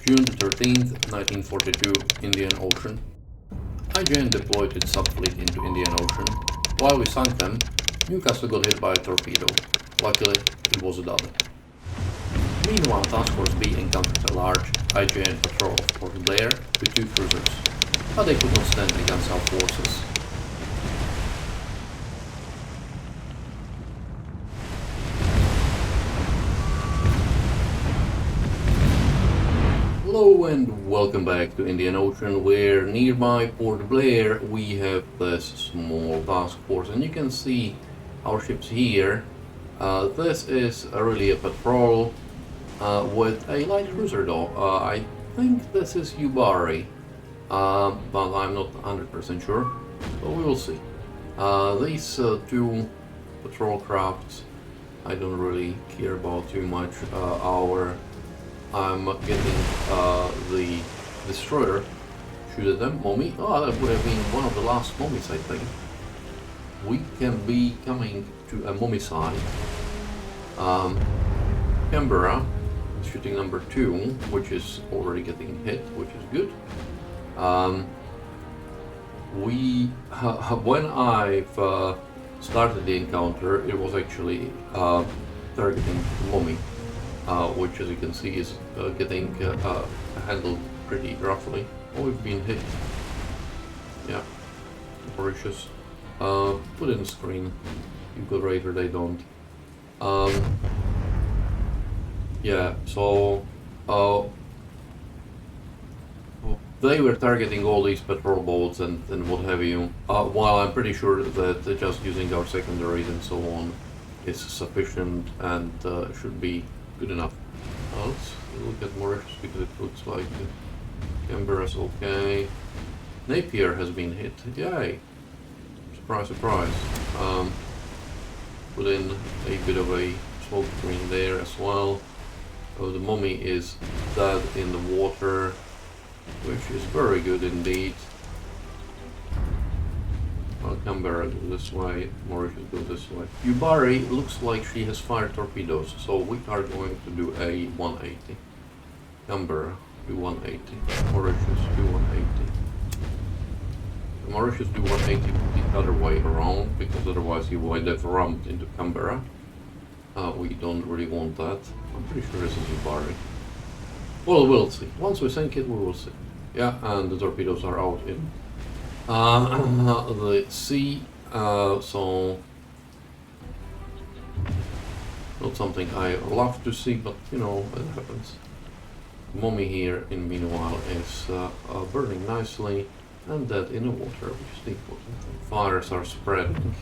June the 13th, 1942, Indian Ocean. IJN deployed its subfleet into Indian Ocean. While we sunk them, Newcastle got hit by a torpedo. Luckily, it was a dud. Meanwhile, Task Force B encountered a large IJN patrol of Port Blair with 2 cruisers, but they could not stand against our forces. Hello and welcome back to Indian Ocean, where nearby Port Blair we have this small task force, and you can see our ships here. This is really a patrol with a light cruiser though. I think this is Yubari, but I'm not 100% sure, so we will see. These 2 patrol crafts I don't really care about too much. I'm getting the destroyer, shoot at them, Momi. Oh, that would have been one of the last Momis, I think. We can be coming to a Momi-cide. Canberra, shooting number 2, which is already getting hit, which is good. When I've started the encounter, it was actually targeting Momi. Which, as you can see, is getting handled pretty roughly. Oh, we've been hit. Yeah, Mauritius. Put in the screen. You've got radar, they don't. Yeah, so they were targeting all these patrol boats and what have you. While I'm pretty sure that just using our secondaries and so on is sufficient and should be good enough. Let's look at Mauritius because it looks like Canberra's okay. Napier has been hit. Yay! Surprise, surprise. Put in a bit of a smoke screen there as well. Oh, the Momi is dead in the water, which is very good indeed. Canberra go this way, Mauritius go this way. Yubari looks like she has fired torpedoes, so we are going to do a 180. Canberra, do 180. Mauritius, do 180. Mauritius do 180 the other way around, because otherwise you would have rammed into Canberra. We don't really want that. I'm pretty sure this is Yubari. Well, we'll see. Once we sink it, we will see. Yeah, and the torpedoes are out in the sea, so not something I love to see, but you know, it happens. Momi here, in meanwhile, is burning nicely and dead in the water, which is the important thing. Fires are spreading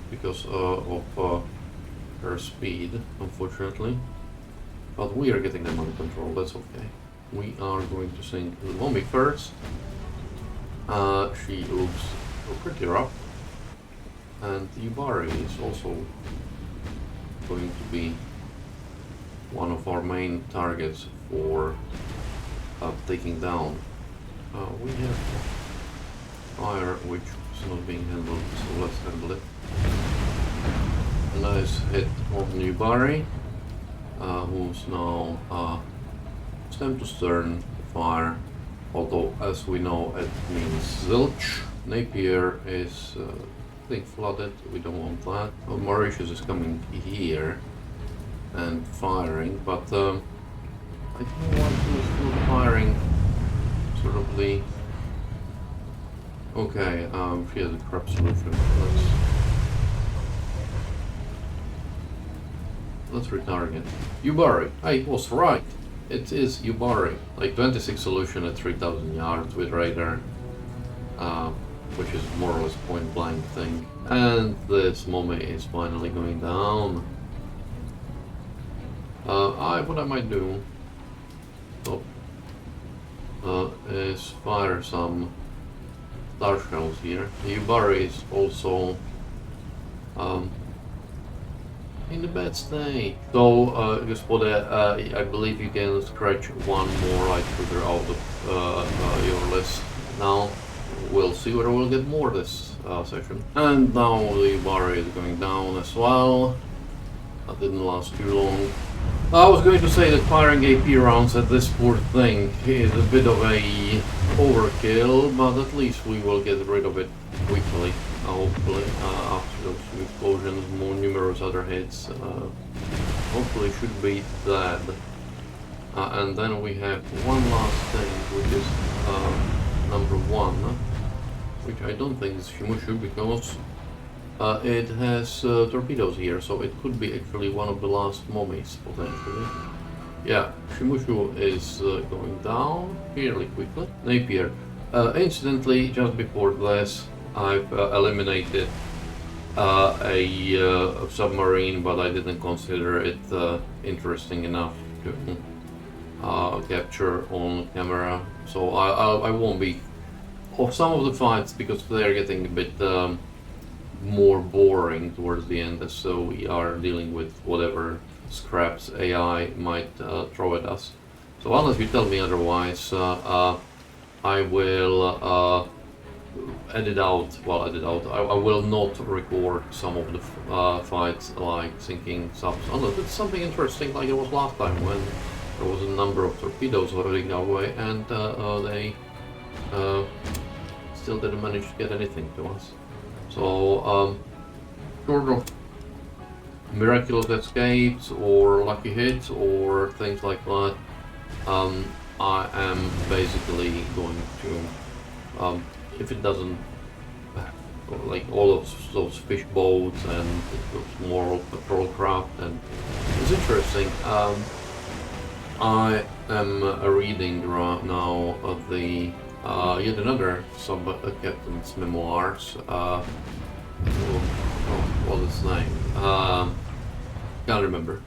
because of her speed, unfortunately, but we are getting them under control, that's okay. We are going to sink the Momi first. She looks pretty rough, and Yubari is also going to be one of our main targets for taking down. We have fire which is not being handled, so let's handle it. A nice hit on Yubari, who's now stem to stern fire. Although, as we know, it means zilch. Napier is, I think, flooded. We don't want that. Well, Mauritius is coming here and firing, but I don't want to still firing. Sort of the. Okay, she has a crap solution. Let's retarget. Yubari, I was right. It is Yubari, like 26 solution at 3,000 yards with radar, which is more or less point blank thing. And this Momi is finally going down. What I might do is fire some star shells here. The Yubari is also in a bad state. So, gospoda, I believe you can scratch one more light trigger out of your list now. We'll see whether we'll get more this session. And now the bar is going down as well. That didn't last too long. I was going to say that firing AP rounds at this poor thing is a bit of a overkill, but at least we will get rid of it quickly, hopefully, after those two explosions, more numerous other hits. Hopefully should be dead. And then we have one last thing, which is number 1, which I don't think is Shimushu because it has torpedoes here, so it could be actually one of the last Momis, potentially. Yeah, Shimushu is going down fairly quickly. Napier. Incidentally, just before this, I've eliminated a submarine, but I didn't consider it interesting enough to capture on camera. So I won't be of some of the fights because they're getting a bit more boring towards the end, so we are dealing with whatever scraps AI might throw at us. So unless you tell me otherwise, I will edit out. I will not record some of the fights like sinking subs unless it's something interesting like it was last time when there was a number of torpedoes heading our way and they still didn't manage to get anything to us. So, short of miraculous escapes or lucky hits or things like that, I am basically going to, if it doesn't, like all of those fish boats and those small patrol craft, and it's interesting. I am reading right now of the yet another sub-captain's memoirs. What is his name? Can't remember.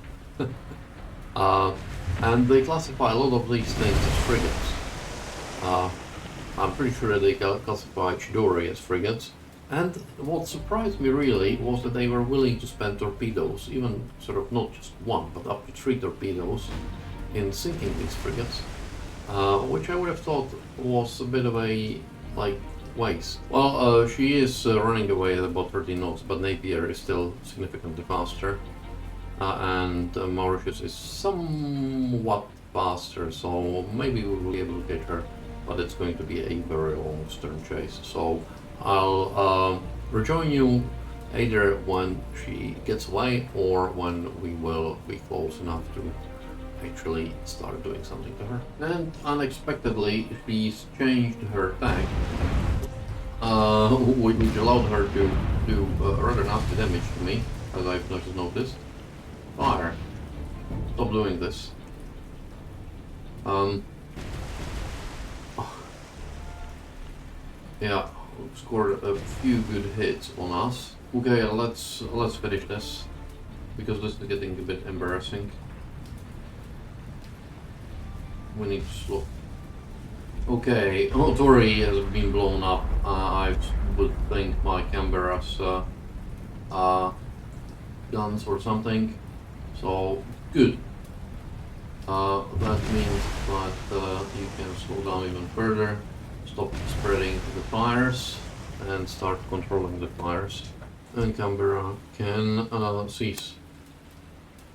And they classify a lot of these things as frigates. I'm pretty sure they classify Chidori as frigates. And what surprised me really was that they were willing to spend torpedoes, even sort of not just one, but up to 3 torpedoes in sinking these frigates. Which I would have thought was a bit of a, like, waste. Well, she is running away at about 30 knots, but Napier is still significantly faster. And Mauritius is somewhat faster, so maybe we will be able to catch her, but it's going to be a very long stern chase. So I'll rejoin you either when she gets away or when we will be close enough to actually start doing something to her. And unexpectedly, she's changed her attack, which allowed her to do rather nasty damage to me, as I've noticed. Fire. Stop doing this. Yeah, scored a few good hits on us. Okay, let's finish this, because this is getting a bit embarrassing. We need to slow. Okay, Tori has been blown up. I would think my Canberra's guns or something. So, good. That means that you can slow down even further, stop spreading the fires, and start controlling the fires. And Canberra can cease.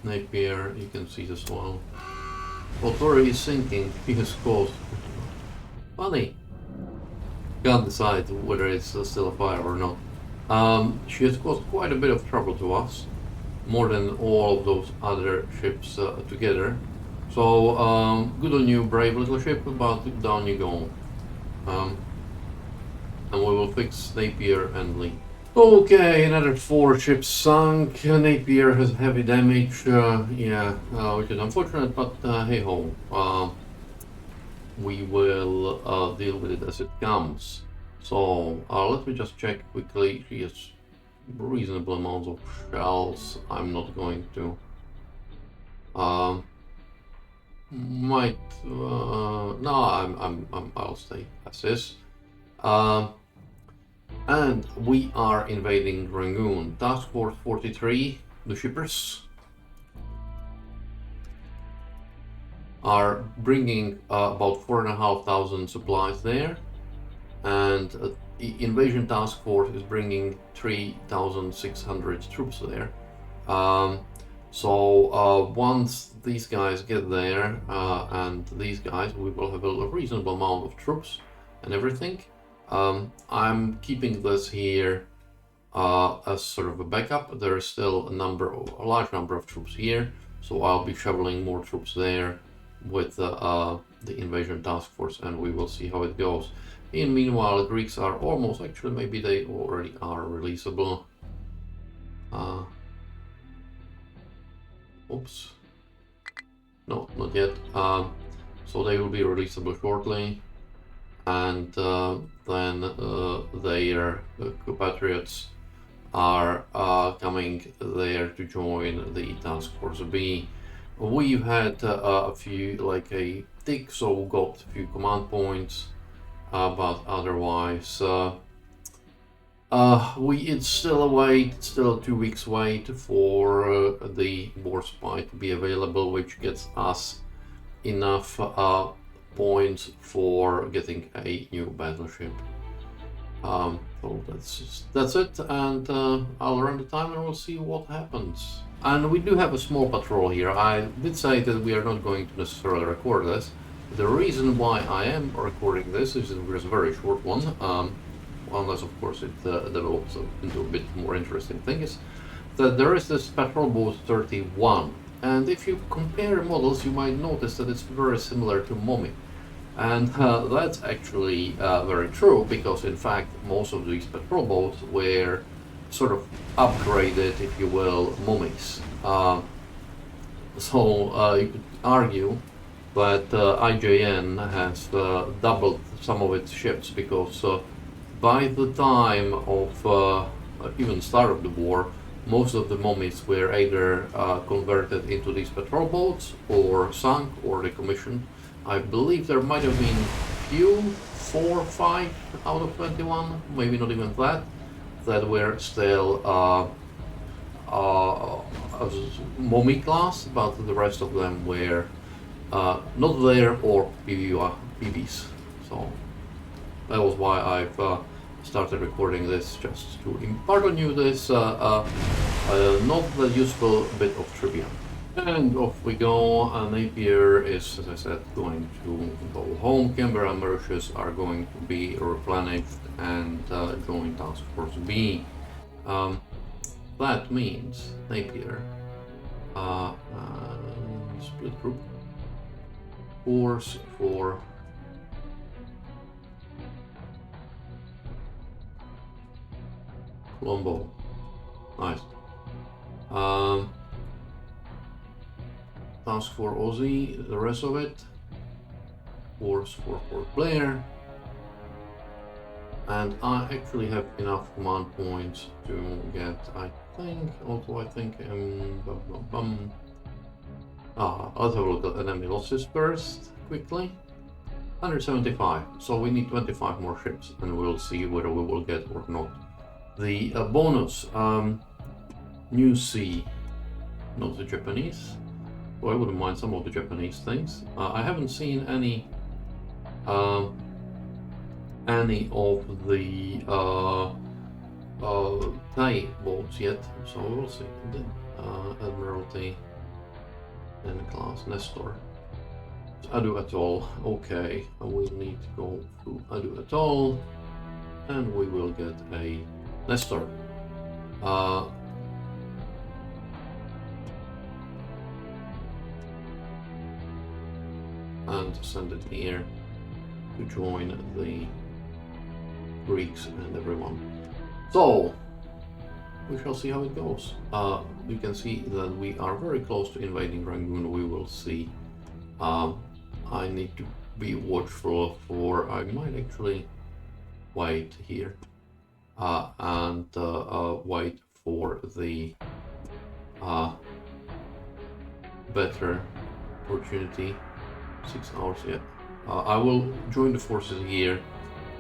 Napier, you can cease as well. Well, Tori is sinking, he has caused... Funny. Can't decide whether it's still a fire or not. She has caused quite a bit of trouble to us, more than all of those other ships together. So, good on you, brave little ship, but down you go. And we will fix Napier and Lee. Okay, another 4 ships sunk. Napier has heavy damage, which is unfortunate, but hey ho. We will deal with it as it comes. So, let me just check quickly. She has reasonable amounts of shells. I'm not going to. I'll stay as is. And we are invading Rangoon. Task Force 43, the shippers, are bringing about 4,500 supplies there, and the Invasion Task Force is bringing 3,600 troops there. So once these guys get there, and these guys, we will have a reasonable amount of troops and everything. I'm keeping this here as sort of a backup. There is still a large number of troops here, so I'll be shoveling more troops there with the invasion task force, and we will see how it goes. In meanwhile, the Greeks are almost, actually maybe they already are releasable. Oops. No, not yet. So they will be releasable shortly, and then their compatriots are coming there to join the Task Force B. We've had a few, like a tick, so we got a few command points, but otherwise it's still a wait, still 2 weeks wait for the war spy to be available, which gets us enough points for getting a new battleship. So that's it, and I'll run the time and we'll see what happens. And we do have a small patrol here. I did say that we are not going to necessarily record this. The reason why I am recording this is that there's a very short one, unless of course it develops into a bit more interesting thing, is that there is this patrol boat 31, and if you compare models you might notice that it's very similar to Momi. And that's actually very true, because in fact most of these patrol boats were sort of upgraded, if you will, Momis. So you could argue that IJN has doubled some of its ships, because by the time of even start of the war, most of the Momis were either converted into these patrol boats or sunk or decommissioned. I believe there might have been few, 4 or 5 out of 21, maybe not even that were still Momi class, but the rest of them were not there or PBs. So that was why I've started recording this, just to impart on you this not that useful bit of trivia. And off we go. Napier is, as I said, going to go home. Canberra and Mauritius are going to be replenished and join Task Force B. That means Napier, split group, course for Colombo. Nice. Task for Aussie, the rest of it. Course for Port Blair. And I actually have enough command points to get, I think, although I think, let's have a look at enemy losses first, quickly. 175, so we need 25 more ships, and we'll see whether we will get or not. The bonus, New Sea, not the Japanese. Well, I wouldn't mind some of the Japanese things. I haven't seen any of the Thai boats yet, so we'll see. Admiralty and class Nestor. Adu Atoll. Okay, we need to go through Adu Atoll, and we will get a Nestor. And send it here to join the Greeks and everyone. So we shall see how it goes. You can see that we are very close to invading Rangoon. We will see. I need to be watchful for, I might actually wait here and wait for the better opportunity. 6 hours, yeah. I will join the forces here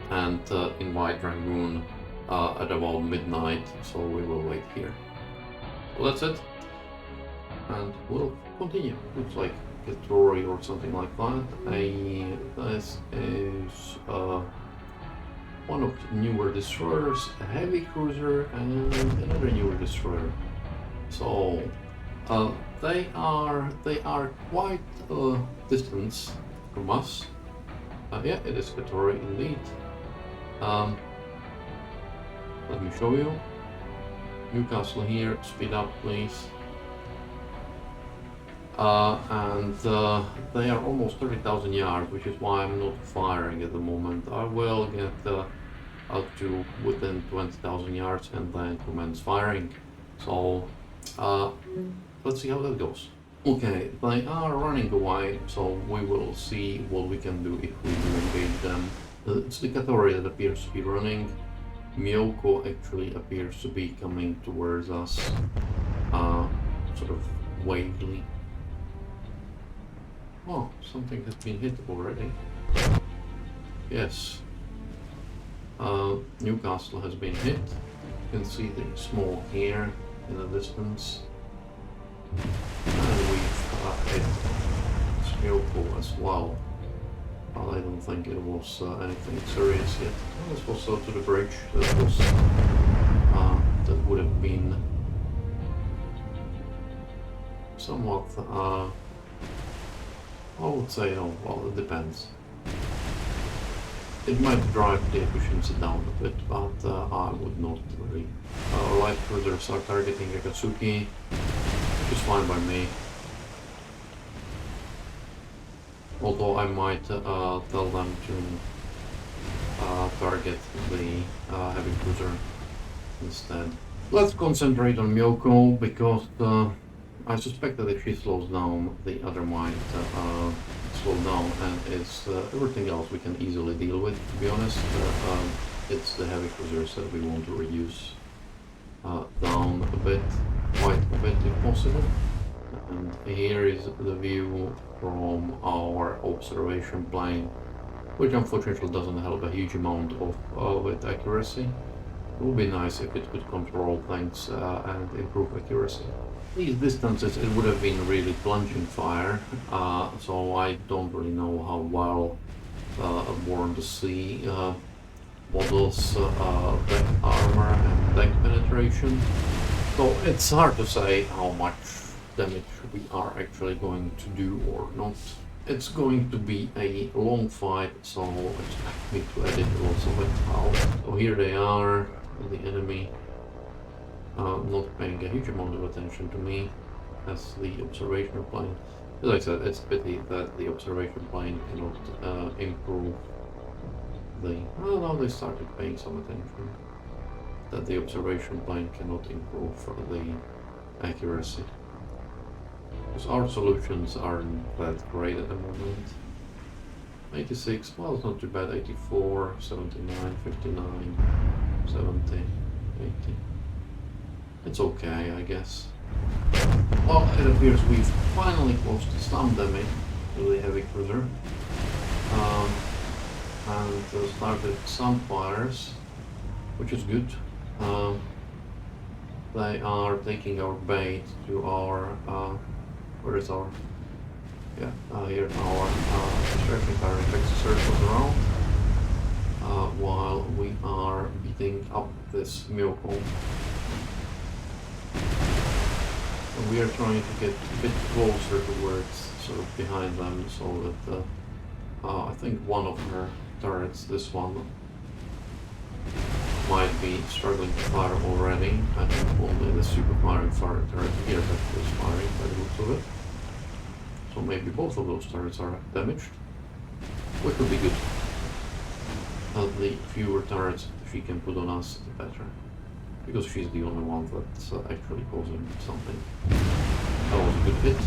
and invite Rangoon at about midnight, so we will wait here. So that's it, and we'll continue. Looks like a Tory or something like that. This is one of the newer destroyers, a heavy cruiser, and another newer destroyer. So Uh, they are quite distance from us. Yeah, it is Katori indeed. Let me show you. Newcastle here, speed up please. And they are almost 30,000 yards, which is why I'm not firing at the moment. I will get up to within 20,000 yards and then commence firing. So let's see how that goes. Okay, they are running away, so we will see what we can do if we do engage them. It's the Katori that appears to be running. Miyoko actually appears to be coming towards us, sort of vaguely. Oh, something has been hit already. Yes. Newcastle has been hit. You can see the smoke here in the distance. And we've hit Miyoko as well. But I don't think it was anything serious yet. Well, this was to the bridge. That was that would have been somewhat. I would say no. Well, it depends. It might drive the efficiency down a bit, but I would not really. Light cruisers are targeting Akatsuki, which is fine by me. Although I might tell them to target the heavy cruiser instead. Let's concentrate on Miyoko, because I suspect that if she slows down, the other might slow down, and it's everything else we can easily deal with, to be honest. It's the heavy cruisers that we want to reduce down a bit, quite a bit if possible. And here is the view from our observation plane, which unfortunately doesn't help a huge amount with accuracy. It would be nice if it could control things and improve accuracy. These distances, it would have been really plunging fire, so I don't really know how well Born to See models deck armor and deck penetration. So it's hard to say how much damage we are actually going to do or not. It's going to be a long fight, so expect me to edit lots of it out. So here they are, the enemy. Not paying a huge amount of attention to me as the observation plane. As I said, it's a pity that the observation plane cannot improve the... Well, now they started paying some attention. That the observation plane cannot improve the accuracy. Because our solutions aren't that great at the moment. 86, well, it's not too bad. 84, 79, 59, 70, 80. It's okay, I guess. Well, it appears we've finally caused some damage to the heavy cruiser. And started some fires, which is good. They are taking our bait to our... where is our... Yeah, here our extraction fire effects circles around. While we are beating up this Miyoko. And we are trying to get a bit closer towards, sort of behind them, so that I think one of her turrets, this one, might be struggling to fire already. I think only the super firing fire turret here that is firing by the looks of it. So maybe both of those turrets are damaged, which would be good. The fewer turrets she can put on us, the better. Because she's the only one that's actually causing something. That was a good hit.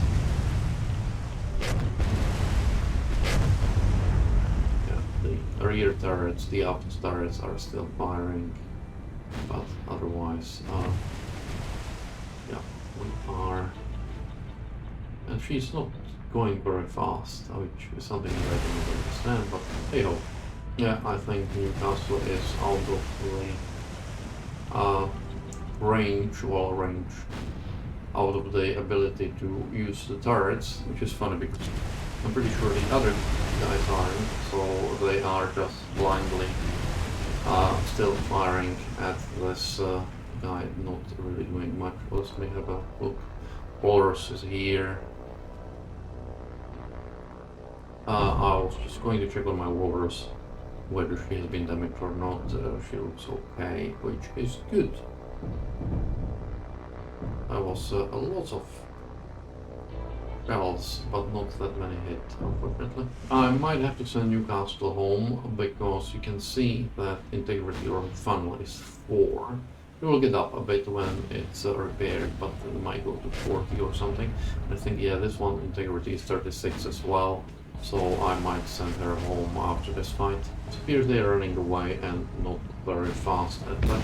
Yeah, the rear turrets, the aft turrets are still firing, but otherwise, yeah, we are. And she's not going very fast, which is something that I don't understand, but hey ho. Yeah, I think Newcastle is out of the range, out of the ability to use the turrets, which is funny because I'm pretty sure the other guys aren't, so they are just blindly still firing at this guy, not really doing much. Let me have a look. Walrus is here. I was just going to check on my Walrus whether she has been damaged or not. She looks okay, which is good. I was a lot of shells, but not that many hit, unfortunately. I might have to send Newcastle home because you can see that integrity or funnel is 4. It will get up a bit when it's repaired, but it might go to 40 or something. I think, yeah, this one integrity is 36 as well, so I might send her home after this fight. It appears they're running away and not very fast at that.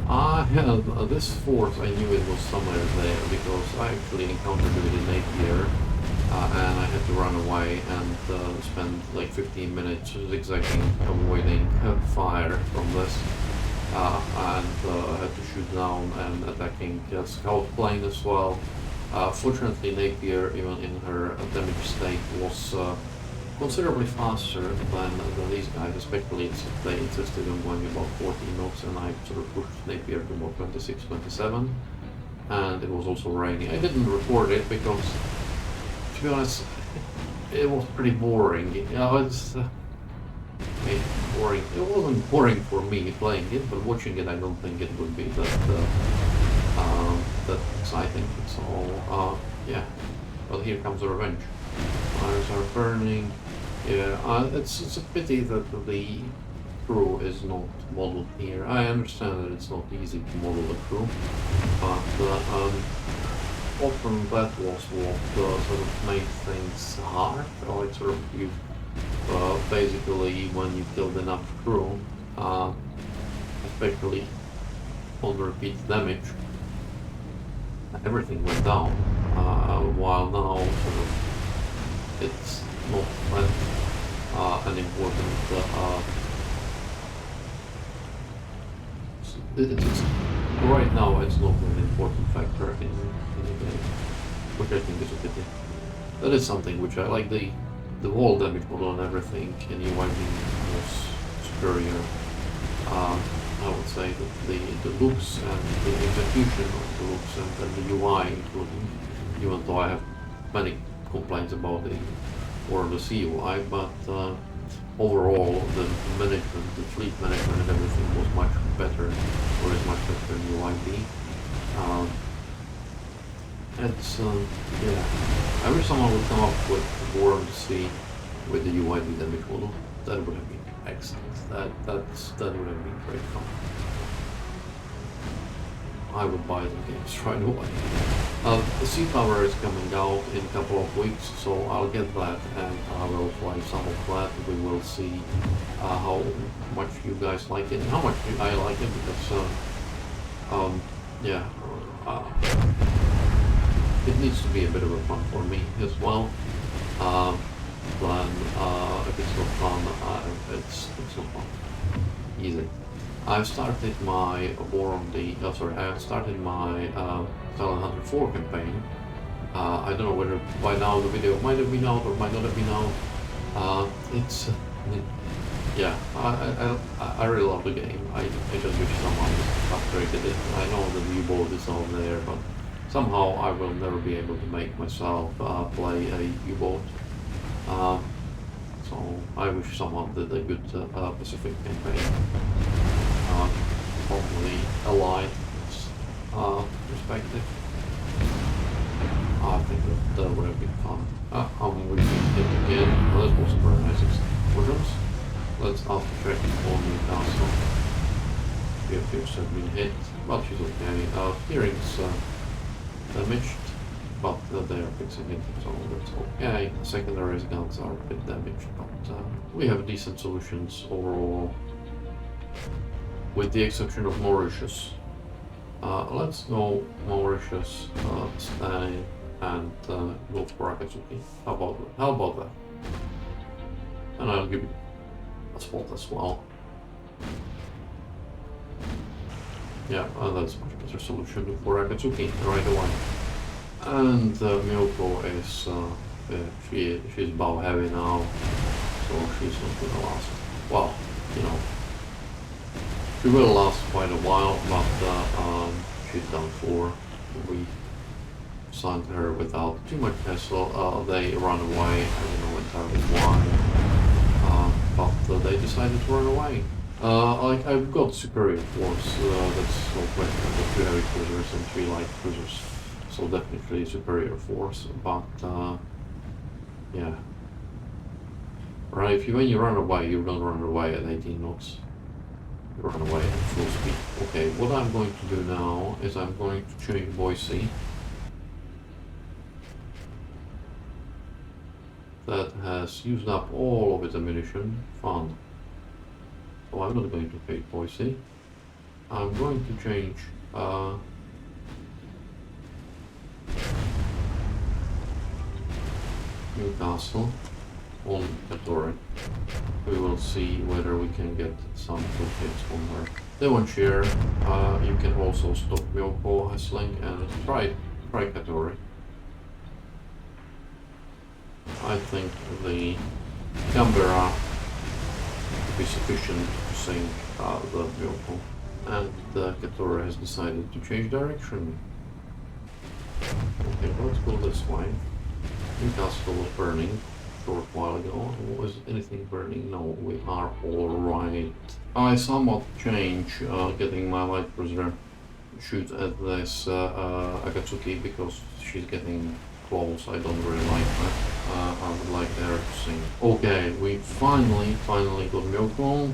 I had this fort, I knew it was somewhere there because I actually encountered it with a Napier and I had to run away and spend like 15 minutes zigzagging, avoiding fire from this. And I had to shoot down and attacking a scout plane as well. Fortunately, Napier, even in her damaged state, was considerably faster than these guys, especially if they insisted on going about 40 knots, and I sort of pushed Napier to about 26, 27, and it was also raining. I didn't record it because, to be honest, it was pretty boring. You know, it's boring. It wasn't boring for me playing it, but watching it, I don't think it would be that exciting. So yeah, well, here comes the revenge. Fires are burning. Yeah, it's a pity that the crew is not modeled here. I understand that it's not easy to model the crew, but often that was what sort of made things hard. Or it sort of you basically when you killed enough crew, especially on repeat damage, everything went down. While now sort of it's not that an important it's right now it's not an important factor in the game, which I think is a pity. That is something which I like. The wall damage model and everything in UID was superior. I would say that the looks and the execution of the looks and the UI including, even though I have many complaints about the CUI, but overall the management, the fleet management and everything was much better, or is much better in UID. It's yeah. I wish someone would come up with War C with the UID damage model. That would have been excellent. That would have been great fun. I would buy the games right away. The Sea Power is coming out in a couple of weeks, so I'll get that and I will play some of that. We will see how much you guys like it and how much I like it, because yeah, it needs to be a bit of a fun for me as well. Then if it's not fun, it's not fun. Easy. I've started my War on the I started my Talon Hunter 4 campaign. I don't know whether by now the video might have been out or might not have been out. It's yeah, I really love the game. I just wish someone upgraded it. I know the U-boat is all there, but somehow I will never be able to make myself play a U-boat. So I wish someone did a good Pacific campaign. Probably Allied perspective. I think that would have been fun. How many we can hit again? Well, that wasn't very nice explosions. Let's after check on Newcastle. We appears to have been hit, but she's okay. Hearing's damaged, but they are fixing it, so that's okay. Secondary guns are a bit damaged, but we have decent solutions overall, with the exception of Mauritius. Let's go Mauritius, Spain, and go for Akatsuki. How about that? And I'll give you a spot as well. Yeah, that's much better solution for Akatsuki right away. And Miyoko is she's bow heavy now, so she's not gonna last. Well, you know, she will last quite a while, but she's done for. sunk her without too much hassle. They run away. I don't know entirely why, but they decided to run away. Like I've got superior force, that's no question. I've got 2 heavy cruisers and 3 light cruisers, so definitely superior force. But yeah, right. When you run away, you don't run away at 18 knots. You run away at full speed. Okay, what I'm going to do now is I'm going to change Boise. That has used up all of its ammunition. Fun. So I'm not going to take Boise. I'm going to change Newcastle on Katori. We will see whether we can get some good hits on her. Devonshire, you can also stop Myoko hassling and try Katori. I think the Canberra will be sufficient to sink the Myoko, and Katori has decided to change direction. Okay, let's go this way. Newcastle was burning a short while ago. Was anything burning? No, we are alright. I somewhat change getting my light cruiser shoot at this Akatsuki because she's getting close. I don't really like that. I would like her to sing. Okay, we finally got Myoko.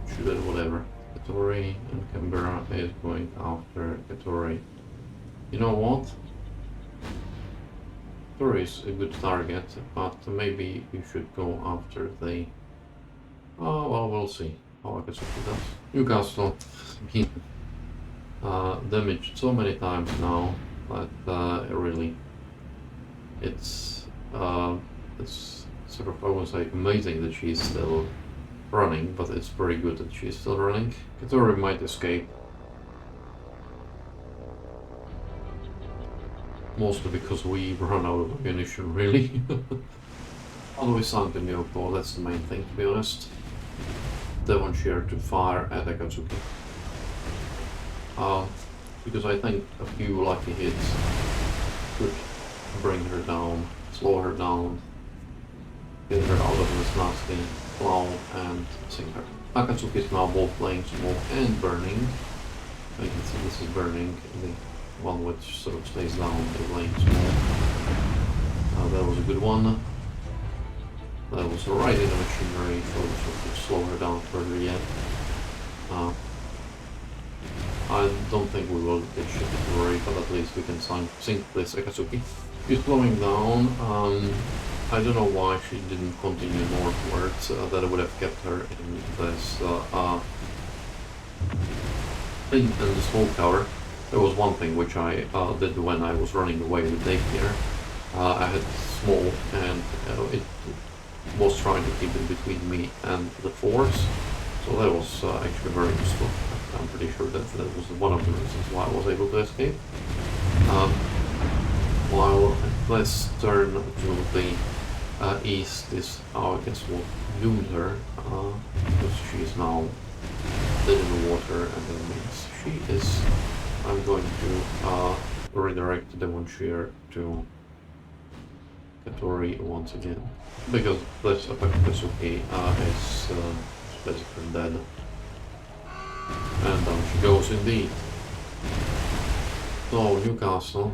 Shoot at whatever. Katori, and Canberra is going after Katori. You know what? Katori is a good target, but maybe you should go after the... Oh, well, we'll see how Akatsuki does. Newcastle been damaged so many times now that really it's sort of, I won't say amazing that she's still running, but it's very good that she's still running. Katori might escape. Mostly because we run out of ammunition, really. Although we sunk the Myoko, that's the main thing, to be honest. Devonshire to fire at Akatsuki. Because I think a few lucky hits could bring her down, slow her down, get her out of this nasty cloud and sink her. Akatsuki is now both laying smoke and burning. You can see this is burning, the one which sort of stays down is laying smoke. That was a good one. That was right in the machinery, so to slow her down further yet. I don't think we will get shit to worry, but at least we can sink this Akatsuki. She's slowing down. I don't know why she didn't continue northwards. That would have kept her in this in the smoke tower. There was one thing which I did when I was running away with Napier. I had smoke and it was trying to keep it between me and the force, so that was actually very useful. I'm pretty sure that was one of the reasons why I was able to escape. While let's turn to the east is how I guess what doomed her, because she is now dead in the water, and that means she is... I'm going to redirect Devonshire to Katori once again, because this Akatsuki is basically dead. And down she goes indeed. So Newcastle,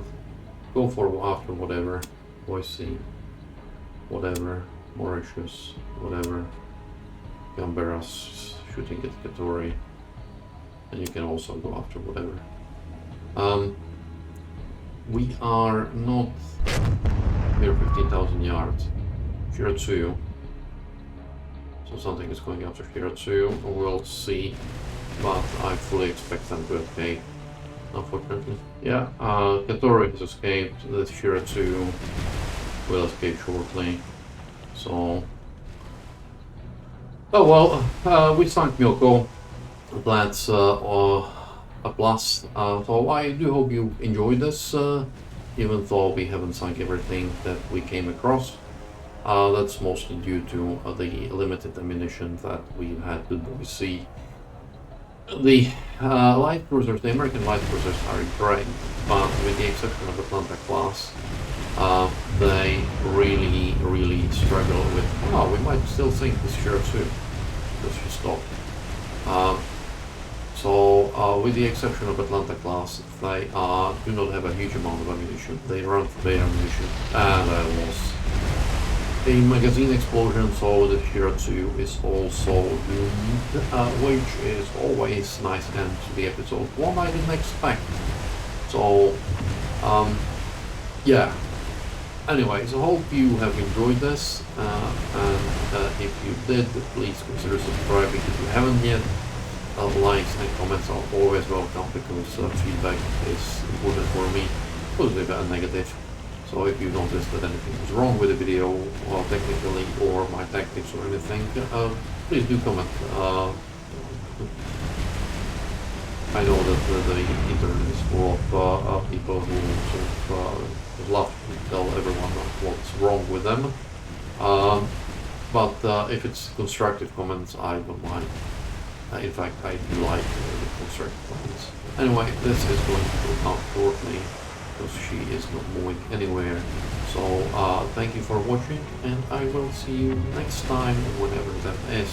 go for after whatever, Boise, whatever, Mauritius, whatever, Canberra's shooting at Katori, and you can also go after whatever. We are not near 15,000 yards. Shiratsuyu. So something is going after Shiratsuyu. We'll see. But I fully expect them to escape, unfortunately. Yeah, Katori has escaped. The Shiratsuyu will escape shortly. So... Oh well, we sunk Myoko. That's a plus. So I do hope you enjoyed this, even though we haven't sunk everything that we came across. That's mostly due to the limited ammunition that we've had to see. The light cruisers, the American light cruisers are great, but with the exception of the Atlanta class, they really struggle with, oh, we might still sink this share too. Let's just stop. With the exception of Atlanta class, they do not have a huge amount of ammunition. They run for their ammunition, and there was a magazine explosion, so the Shira 2 is also doomed, which is always nice end to the episode. One I didn't expect. So, yeah. Anyways, I hope you have enjoyed this, and if you did, please consider subscribing if you haven't yet. Likes and comments are always welcome because feedback is important for me, positive and negative. So if you notice that anything is wrong with the video, or technically, or my tactics or anything, please do comment. I know that the internet is full of people who sort of love to tell everyone what's wrong with them. But if it's constructive comments, I don't mind. In fact, I do like the constructive comments. Anyway, this is going to go out shortly because she is not moving anywhere. So thank you for watching, and I will see you next time, whenever that is.